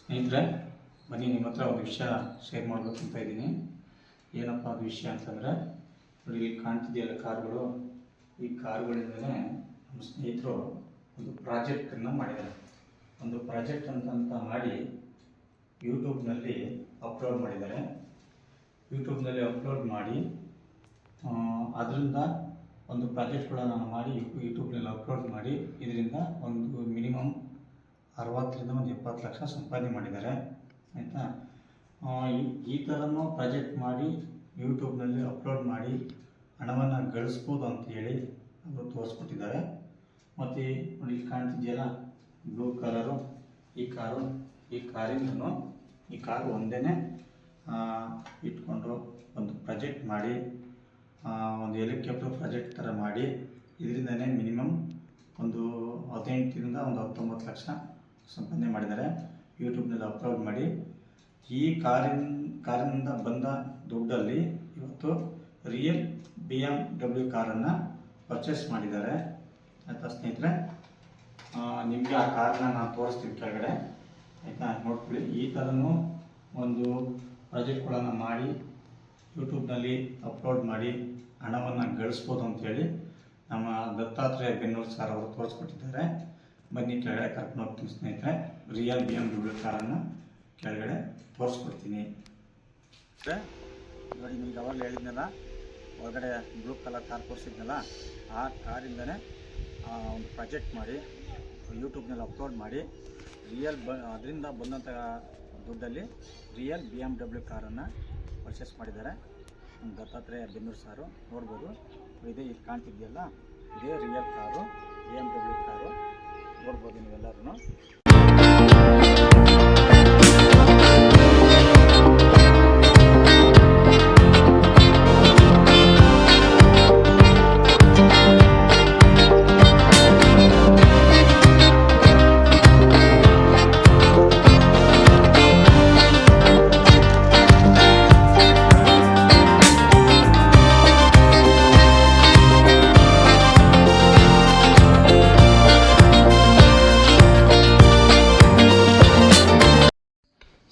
ಸ್ನೇಹಿತರೆ, ಬನ್ನಿ ನಿಮ್ಮ ಹತ್ರ ಒಂದು ವಿಷಯ ಶೇರ್ ಮಾಡಬೇಕು ಅಂತ ಇದ್ದೀನಿ. ಏನಪ್ಪ ಅದು ವಿಷಯ ಅಂತಂದರೆ, ನೋಡಿ ಇಲ್ಲಿ ಕಾಣ್ತಿದೆಯಲ್ಲ ಕಾರುಗಳು, ಈ ಕಾರುಗಳಿಂದಲೇ ನಮ್ಮ ಸ್ನೇಹಿತರು ಒಂದು ಪ್ರಾಜೆಕ್ಟನ್ನು ಮಾಡಿದ್ದಾರೆ. ಒಂದು ಪ್ರಾಜೆಕ್ಟ್ ಅಂತ ಮಾಡಿ ಯೂಟ್ಯೂಬ್ನಲ್ಲಿ ಅಪ್ಲೋಡ್ ಮಾಡಿದ್ದಾರೆ. ಯೂಟ್ಯೂಬ್ನಲ್ಲಿ ಅಪ್ಲೋಡ್ ಮಾಡಿ ಅದರಿಂದ ಒಂದು ಪ್ರಾಜೆಕ್ಟ್ಗಳನ್ನು ಮಾಡಿ ಯೂಟ್ಯೂಬ್ನಲ್ಲಿ ಅಪ್ಲೋಡ್ ಮಾಡಿ ಇದರಿಂದ ಒಂದು ಮಿನಿಮಮ್ 60ರಿಂದ 70 ಲಕ್ಷ ಸಂಪಾದನೆ ಮಾಡಿದ್ದಾರೆ. ಆಯಿತಾ, ಈ ಥರನೂ ಪ್ರಾಜೆಕ್ಟ್ ಮಾಡಿ ಯೂಟ್ಯೂಬ್ನಲ್ಲಿ ಅಪ್ಲೋಡ್ ಮಾಡಿ ಹಣವನ್ನು ಗಳಿಸ್ಬೋದು ಅಂತೇಳಿ ಅವರು ತೋರಿಸ್ಕೊಟ್ಟಿದ್ದಾರೆ. ಮತ್ತು ನೋಡಿ ಕಾಣ್ತಿದೆಯಲ್ಲ ಬ್ಲೂ ಕಲರು ಈ ಕಾರಿಂದನೂ ಈ ಕಾರು ಒಂದೇ ಇಟ್ಕೊಂಡು ಒಂದು ಪ್ರಾಜೆಕ್ಟ್ ಮಾಡಿ ಒಂದು ಹೆಲಿಕಾಪ್ಟರ್ ಪ್ರಾಜೆಕ್ಟ್ ಥರ ಮಾಡಿ ಇದರಿಂದನೇ ಮಿನಿಮಮ್ ಒಂದು 18ರಿಂದ 19 ಲಕ್ಷ ಸಂಪಾದನೆ ಮಾಡಿದ್ದಾರೆ. ಯೂಟ್ಯೂಬ್ನಲ್ಲಿ ಅಪ್ಲೋಡ್ ಮಾಡಿ ಈ ಕಾರಿನಿಂದ ಬಂದ ದುಡ್ಡಲ್ಲಿ ಇವತ್ತು ರಿಯಲ್ BMW ಕಾರನ್ನು ಪರ್ಚೇಸ್ ಮಾಡಿದ್ದಾರೆ. ಆಯಿತಾ ಸ್ನೇಹಿತರೆ, ನಿಮಗೆ ಆ ಕಾರನ್ನ ನಾನು ತೋರಿಸ್ತೀನಿ ಕೆಳಗಡೆ. ಆಯಿತಾ, ನೋಡ್ಕೊಳ್ಳಿ. ಈ ಥರನೂ ಒಂದು ಪ್ರಾಜೆಕ್ಟ್ಗಳನ್ನು ಮಾಡಿ ಯೂಟ್ಯೂಬ್ನಲ್ಲಿ ಅಪ್ಲೋಡ್ ಮಾಡಿ ಹಣವನ್ನು ಗಳಿಸ್ಬೋದು ಅಂಥೇಳಿ ನಮ್ಮ ದತ್ತಾತ್ರೇಯ ಬೆನ್ನೂರು ಸರ್ ಅವರು ತೋರಿಸ್ಕೊಟ್ಟಿದ್ದಾರೆ. ಬನ್ನಿ ಕೆಳಗಡೆ ಕರ್ಕೊಂಡು ಹೋಗ್ತೀನಿ ಸ್ನೇಹಿತರೆ. ರಿಯಲ್ BMW ಕಾರನ್ನು ಕೆಳಗಡೆ ತೋರಿಸ್ಕೊಡ್ತೀನಿ. ನೋಡಿ, ನಿಮ್ಗೆ ಅವಾಗಲೇ ಹೇಳಿದ್ನಲ್ಲ, ಹೊರಗಡೆ ಬ್ಲೂ ಕಲರ್ ಕಾರ್ ತೋರಿಸಿದ್ನಲ್ಲ, ಆ ಕಾರಿಂದನೇ ಒಂದು ಪ್ರಾಜೆಕ್ಟ್ ಮಾಡಿ ಯೂಟ್ಯೂಬ್ನಲ್ಲಿ ಅಪ್ಲೋಡ್ ಮಾಡಿ ಅದರಿಂದ ಬಂದಂಥ ದುಡ್ಡಲ್ಲಿ ರಿಯಲ್ BMW ಕಾರನ್ನು ಪರ್ಚೇಸ್ ಮಾಡಿದ್ದಾರೆ. ನಮ್ಮ ದತ್ತಾತ್ರೇಯ ಬೆನ್ನೂರು ಸಾರು ನೋಡ್ಬೋದು. ಇದೇ ಇಲ್ಲಿ ಕಾಣ್ತಿದೆಯಲ್ಲ, ಇದೇ ರಿಯಲ್ ಕಾರು, BMW ಕಾರು ನೋಡ್ಬೋದು ನೀವೆಲ್ಲರೂ.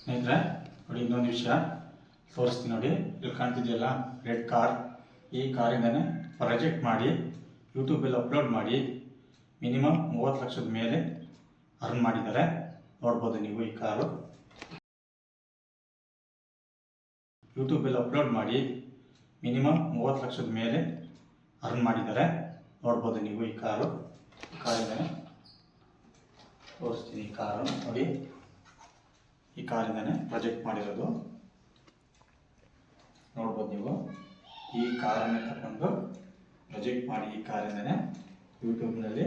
ಸ್ನೇಹಿತರೆ, ನೋಡಿ ಇನ್ನೊಂದು ವಿಷಯ ತೋರಿಸ್ತೀನಿ. ನೋಡಿ ಇಲ್ಲಿ ಕಾಣ್ತಿದೆಯಲ್ಲ ರೆಡ್ ಕಾರ್, ಈ ಕಾರಿಂದನೇ ಪ್ರಾಜೆಕ್ಟ್ ಮಾಡಿ ಯೂಟ್ಯೂಬಲ್ಲಿ ಅಪ್ಲೋಡ್ ಮಾಡಿ ಮಿನಿಮಮ್ 30 ಲಕ್ಷದ ಮೇಲೆ ಅರ್ನ್ ಮಾಡಿದ್ದಾರೆ. ನೋಡ್ಬೋದು ನೀವು. ಈ ಕಾರು ಯೂಟ್ಯೂಬಲ್ಲಿ ಅಪ್ಲೋಡ್ ಮಾಡಿ ಮಿನಿಮಮ್ 30 ಲಕ್ಷದ ಮೇಲೆ ಅರ್ನ್ ಮಾಡಿದ್ದಾರೆ. ನೋಡ್ಬೋದು ನೀವು. ಈ ಕಾರಿಂದನೇ ತೋರಿಸ್ತೀನಿ. ಈ ಕಾರು ನೋಡಿ, ಈ ಕಾರಿಂದನೇ ಪ್ರಾಜೆಕ್ಟ್ ಮಾಡಿರೋದು ನೋಡ್ಬೋದು ನೀವು. ಈ ಕಾರನ್ನು ತಗೊಂಡು ಪ್ರಾಜೆಕ್ಟ್ ಮಾಡಿ ಈ ಕಾರಿಂದನೇ ಯೂಟ್ಯೂಬ್ನಲ್ಲಿ